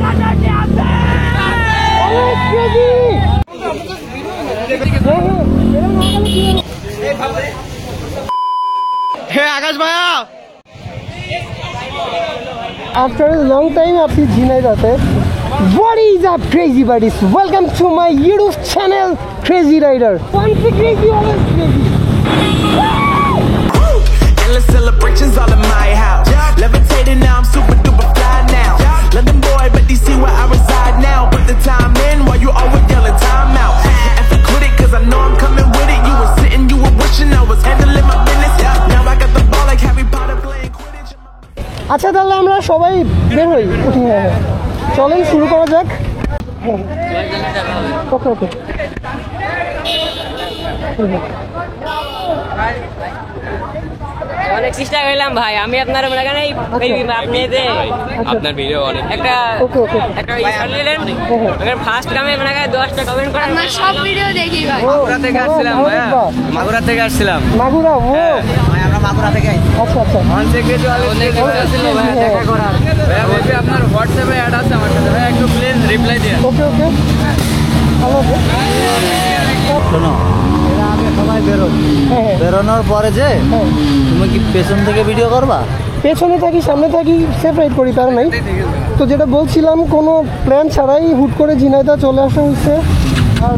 Hey, Akash Bhaiya! After a long time, आपकी जीना जाते हैं. What is up, crazy buddies? Welcome to my YouTube channel, Crazy Rider. Once crazy, always crazy. Endless celebrations all in my house. Levitating now, I'm super duper fly now. London boy, but DC where I reside now. Put the time in while you always yelling time out. And for quit it, cause I know I'm coming with it. You were sitting, you were wishing I was handling my business. Now I got the ball like Harry Potter playing Quidditch. আচ্ছা তাহলে আমরা সবাই বের হই উঠি হ্যাঁ চলেন শুরু করা যাক ওকে ওকে অনেক চেষ্টা করলাম ভাই আমি আপনার মনে করেন আপনি আপনার ভিডিও অনেক একটা ওকে ওকে একটা নিলেন ফার্স্ট কামে মনে করেন 10টা কমেন্ট করেন আমার সব ভিডিও দেখি ভাই মাগুরা থেকে আসছিলাম ভাই মাগুরা থেকে আসছিলাম মাগুরা ও ভাই আমরা মাগুরা থেকে আইছি আচ্ছা আচ্ছা অনেক কিছু আসছিল ভাই দেখা করার ভাই বলছি আপনার হোয়াটসঅ্যাপে অ্যাড আছে আমার কাছে ভাই একটু প্লিজ রিপ্লাই দিন ওকে ওকে হ্যালো শোনো এরা আগে সবাই বেরোয় বেরোনোর পরে যে তুমি কি পেছন থেকে ভিডিও করবা পেছনে থাকি সামনে থাকি সেপারেট করি তার নাই তো যেটা বলছিলাম কোনো প্ল্যান ছাড়াই হুট করে ঝিনাইদহ চলে আসা হচ্ছে আর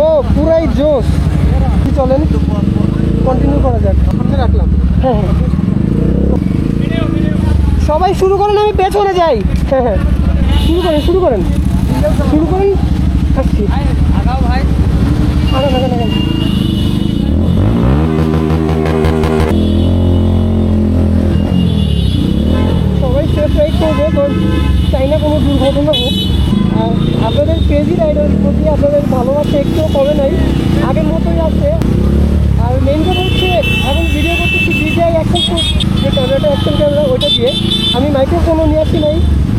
ও পুরাই জোশ কি চলেন কন্টিনিউ করা যাক রাখলাম হ্যাঁ হ্যাঁ সবাই শুরু করেন আমি পেছনে যাই হ্যাঁ হ্যাঁ শুরু করেন আসছি আগাও ভাই আগান সবাই সেফ রাইড করবে কারণ চাই না কোনো দুর্ঘটনা হোক আর আপনাদের ক্রেজি রাইডের প্রতি আপনাদের ভালোবাসা একটুও কমে নাই আগের মতোই আছে আর মেন কথা হচ্ছে এখন ভিডিও করতেছি DJI অ্যাকশন যে ক্যামেরাটা অ্যাকশন ক্যামেরা ওইটা দিয়ে আমি মাইক্রোফোনও নিয়ে আসি নাই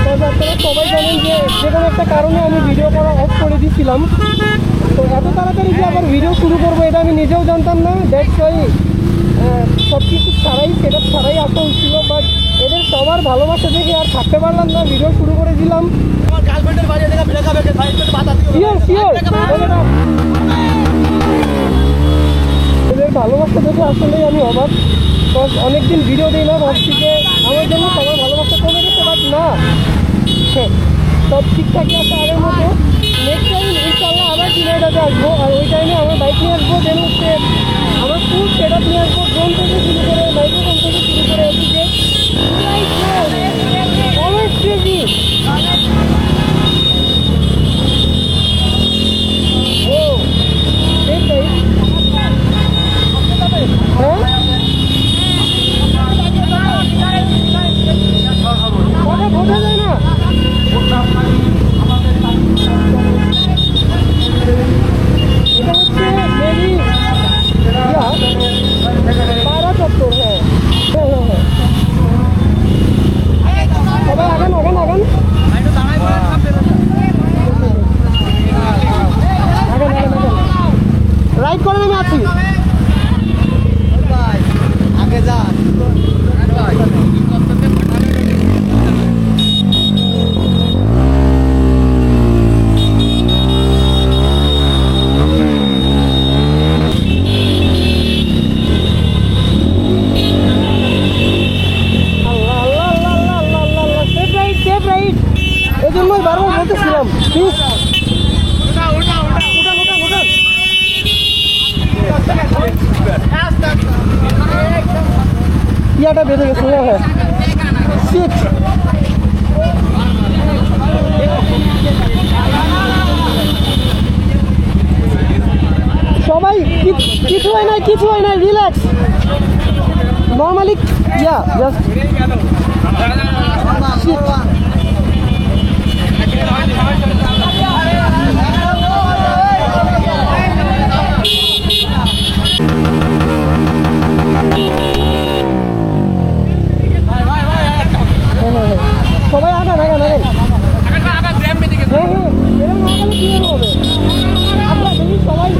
কারণ আপনারা সবাই জানেন যে কোনো একটা কারণে আমি ভিডিও করা অফ করে দিয়েছিলাম তো এত তাড়াতাড়ি যে আবার ভিডিও শুরু করবো এটা আমি নিজেও জানতাম না দ্যাটস ওয়াই সব কিছু ছাড়াই সেটা ছাড়াই আসা হচ্ছিল বাট এদের সবার ভালোবাসা দেখে আর থাকতে পারলাম না ভিডিও শুরু করে দিলাম শিওর এদের ভালোবাসা দেখে আসলেই আমি অবাক কারণ অনেকদিন ভিডিও দিই না ভাবছি যে আমার জন্য সবার ভালোবাসা কমে গেছে বাট না সব ঠিকঠাকই আছে আগের মতো নেক্সট টাইম ইনশাল্লাহ আবার ঝিনাইদহতে আসবো আর ওই টাইমে আমার বাইক নিয়ে আসবো দেন হচ্ছে আমার ফুল সেট আপ নিয়ে আসবো ড্রোন থেকে শুরু করে মাইক্রোফোন থেকে শুরু করে এদিকে অলওয়েজ ক্রেজি ও সেটাই হ্যাঁ কথা বোঝা যায় না এটা হচ্ছে মেবি পাড়া চত্বর হ্যাঁ সবাই আগান রাইড করেন আমি আছি আগে যা এই জন্যই বারবার বলতেছিলাম প্লিজ ইয়াটা বেঁধে গেছে হ্যাঁ সিট সবাই কিছু হয় নাই relax normally yeah just sit সবাই আগান হ্যাঁ এরকম আগালে ক্লিয়ার হবে আমরা দেখি সবাই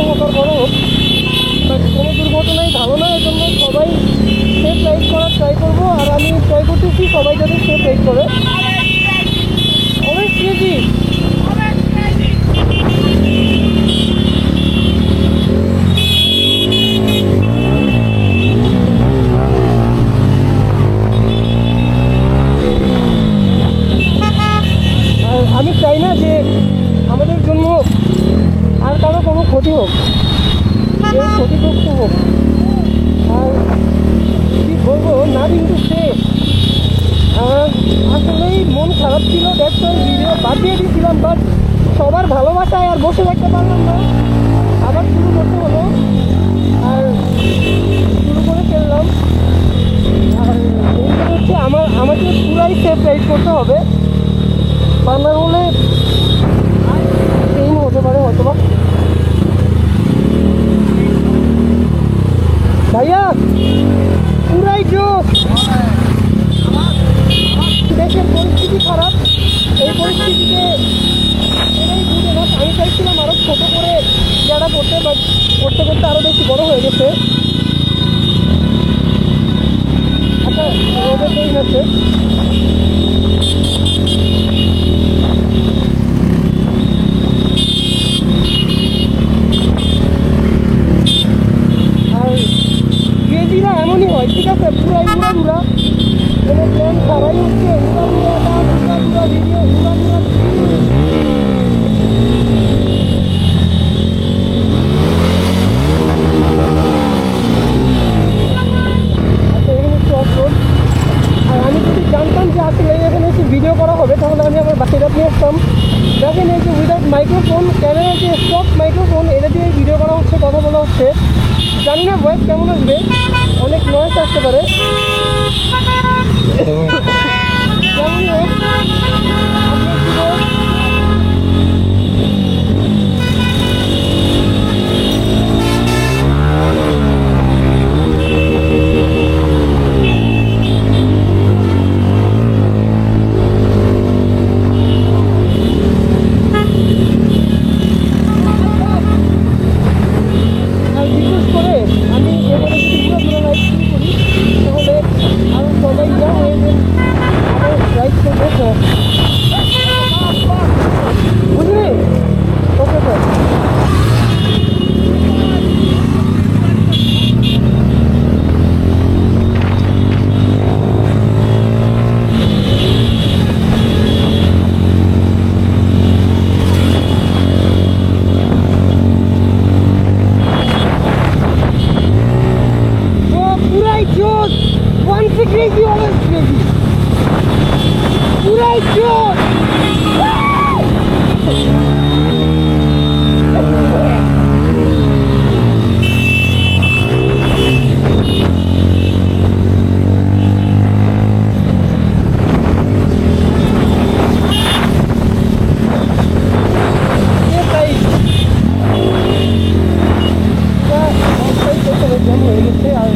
হোক আর বড় হোক, বাট কোনো দুর্ঘটনাই ভালো না। এই জন্য সবাই সেফ রাইড করার ট্রাই করবো, আর আমি ট্রাই করতেছি সবাই যাতে সেফ রাইড করে। অনেক ক্রেজি। আর আমি চাই না যে আমাদের জন্য আর কারো কোনো ক্ষতি হোক, কেউ ক্ষতিগ্রস্ত হোক। আর কি বলবো, না কিন্তু সে আসলেই মন খারাপ ছিল, দেখতে ভিডিও বাদ দিয়ে দিয়েছিলাম, বাট সবার ভালোবাসায় আর বসে থাকতে পারলাম না, আবার শুরু করতে হলো। আর শুরু করে ফেললাম। আর এইটা হচ্ছে আমাকে পুরাই সেফ রাইড করতে হবে, তা না হলে পেইন হতে পারে হয়তো বা। ভাইয়া পুরাই জোশ। দেশের পরিস্থিতি খারাপ, এই পরিস্থিতিতে এটাই বুঝে না। আমি চাইছিলাম আরও ছোটো করে যারা করতে, বাট করতে করতে আরও বেশি বড় হয়ে গেছে। আচ্ছা রোদের পেইন আছে। আর ক্রেজিরা এমনই হয়, ঠিক আছে, পুরাই উড়া কোনো প্ল্যান ছাড়াই হচ্ছে উড়া ভিডিও উড়া। আচ্ছা এখানে একটু অফরোড। আর আমি যদি জানতাম যে আসলে এখানে একটু ভিডিও করা হবে, তাহলে আমি আমার বাচ্চাটা নিয়ে আসতাম। দেখেন এই যে উইদাউট মাইক্রোফোন, ক্যামেরার যে স্টক মাইক্রোফোন, এটা দিয়ে ভিডিও করা হচ্ছে, কথা বলা হচ্ছে। জানি না ভয়েস কেমন আসবে, অনেক নয়েজ আসতে পারে। কেমন হোক বিশেষ করে আমি এবারে যদি পুরো লাইভ শুরু করি, তাহলে আরও সবাই যা হয়ে যাবে, আরও রাইড করবে। বুঝলি? Okay sir. পুরাই জোশ। Once crazy, always crazy. পুরাই জোশ। হয়ে গেছে আর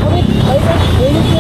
অনেক হয়ে গেছে।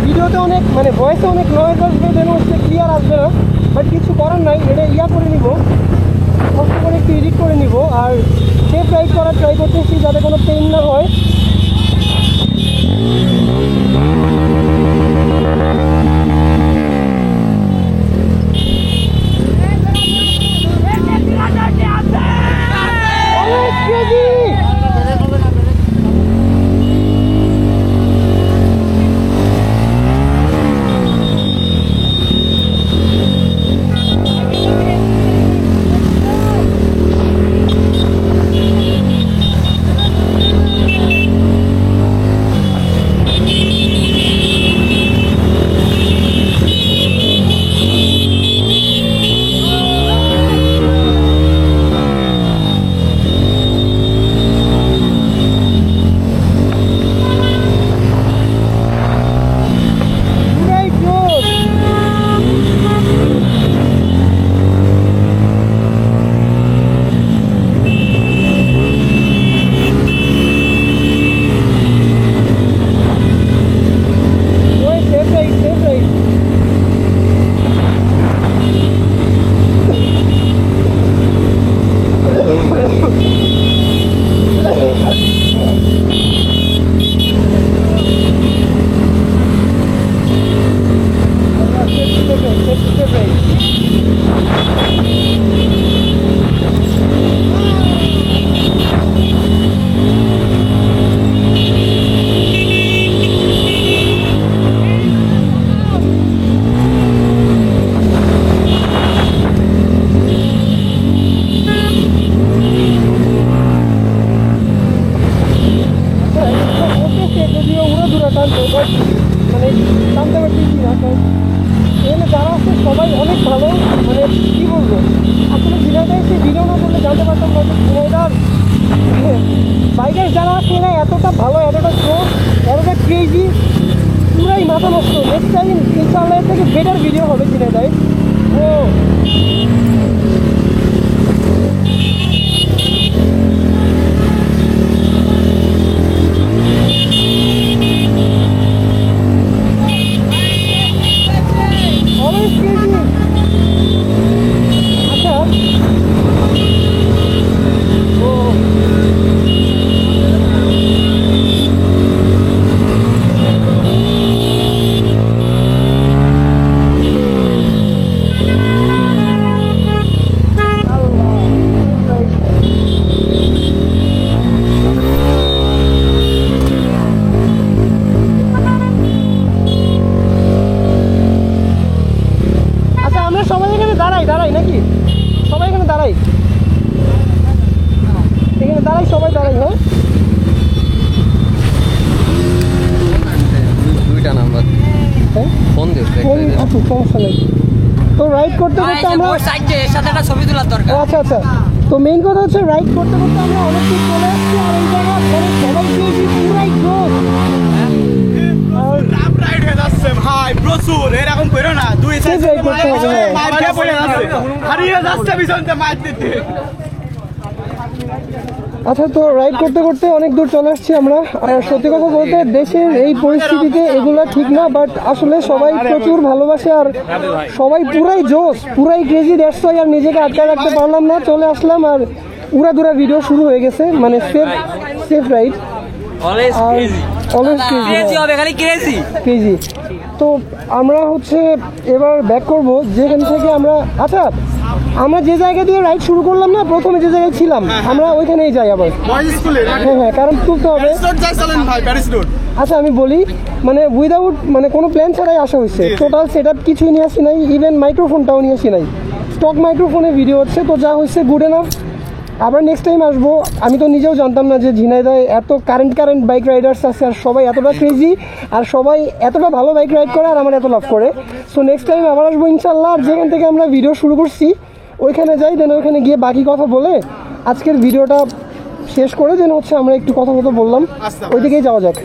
ভিডিওতে অনেক মানে ভয়েসে অনেক নয়েজ আসবে, যেন হচ্ছে ক্লিয়ার আসবে না, বাট কিছু করার নাই, এটা ইয়া করে নিব, কষ্ট করে একটু এডিট করে নিব। আর সেফ রাইড করার ট্রাই করতেছি যাতে কোনো পেইন না হয়। Safe ride. যদিও উড়াধুরা টানতো বাট মানে টানতে পারতেছি না, কারণ এখানে যারা আছে সবাই অনেক ভালো। মানে কী বলবো, আসলে ঝিনাইদহ এসে ভিডিও না করলে জানতে পারতাম না যে ঝিনাইদহ বাইকার যারা আছে না এতটা ভালো, এতটা স্ট্রং, এতটা ক্রেজি, পুরাই মাথা নষ্ট। নেক্সট টাইম ইনশাআল্লাহ এর থেকে বেটার ভিডিও হবে ঝিনাইদহে। ও always crazy. আচ্ছা ও আচ্ছা, আমরা সবাই এখানে দাঁড়াই নাকি? সবাই এখানে দাঁড়াই, সবাই দাঁড়াই। হ্যাঁ, দুইটা নাম্বার হ্যাঁ ফোন দিও। আচ্ছা, সমস্যা নেই। তো রাইড করতে করতে আমরা এর সাথে একটা ছবি তোলার দরকার। আচ্ছা আচ্ছা, তো মেইন কথা হচ্ছে রাইড করতে করতে আমরা অনেক দূর চলে আসছি। আর এই জায়গা মানে সবাই পেয়েছি পুরাই গ্রোথ। রাম রাইড হয়ে যাচ্ছে ভাই, প্রচুর। এরকম করো না, দুই Safe ride করতে হবে, হ্যাঁ। মার খেয়ে পড়ে যাচ্ছে, হারিয়ে যাচ্ছে পিছনতে মার দিতে। আচ্ছা, তো রাইড করতে করতে অনেক দূর চলে আসছি আমরা। আর সত্যি কথা বলতে দেশের এই পরিস্থিতিতে এগুলো ঠিক না, বাট আসলে সবাই প্রচুর ভালোবাসে আর সবাই পুরাই জোশ, পুরাই ক্রেজি। দ্যাটস ওয়াই আর নিজেকে আটকে রাখতে পারলাম না, চলে আসলাম। আর উড়াধুরা ভিডিও শুরু হয়ে গেছে, মানে safe ride always are always crazy হবে, খালি ক্রেজি। ক্রেজি। তো আমরা হচ্ছে এবার ব্যাক করব যেখান থেকে আমরা। আচ্ছা, আমরা যে জায়গা দিয়ে রাইড শুরু করলাম না, প্রথমে যে জায়গায় ছিলাম আমরা ওইখানেই যাই আবার। বয়েজ স্কুলে হ্যাঁ, কারণ তুলতে হবে। প্যারিস রোড যাই চলেন ভাই, প্যারিস রোড। আচ্ছা, আমি বলি মানে উইদাউট মানে কোনো প্ল্যান ছাড়াই আসা হয়েছে। টোটাল সেট আপ কিছুই নিয়ে আসি নাই, ইভেন মাইক্রোফোনটাও নিয়ে আসি নাই। স্টক মাইক্রোফোনে ভিডিও হচ্ছে, তো যা হয়েছে গুড এনাফ। আবার নেক্সট টাইম আসবো। আমি তো নিজেও জানতাম না যে ঝিনাইদহে এত কারেন্ট বাইক রাইডার্স আছে আর সবাই এতটা ক্রেজি আর সবাই এতটা ভালো বাইক রাইড করে আর আমার এত লাভ করে। সো নেক্সট টাইম আবার আসবো ইনশাল্লাহ। আর যেখান থেকে আমরা ভিডিও শুরু করছি ওইখানে যাই, দেন ওইখানে গিয়ে বাকি কথা বলে আজকের ভিডিওটা শেষ করে দেন হচ্ছে আমরা একটু কথা বললাম, ওই দিকেই যাওয়া যাক।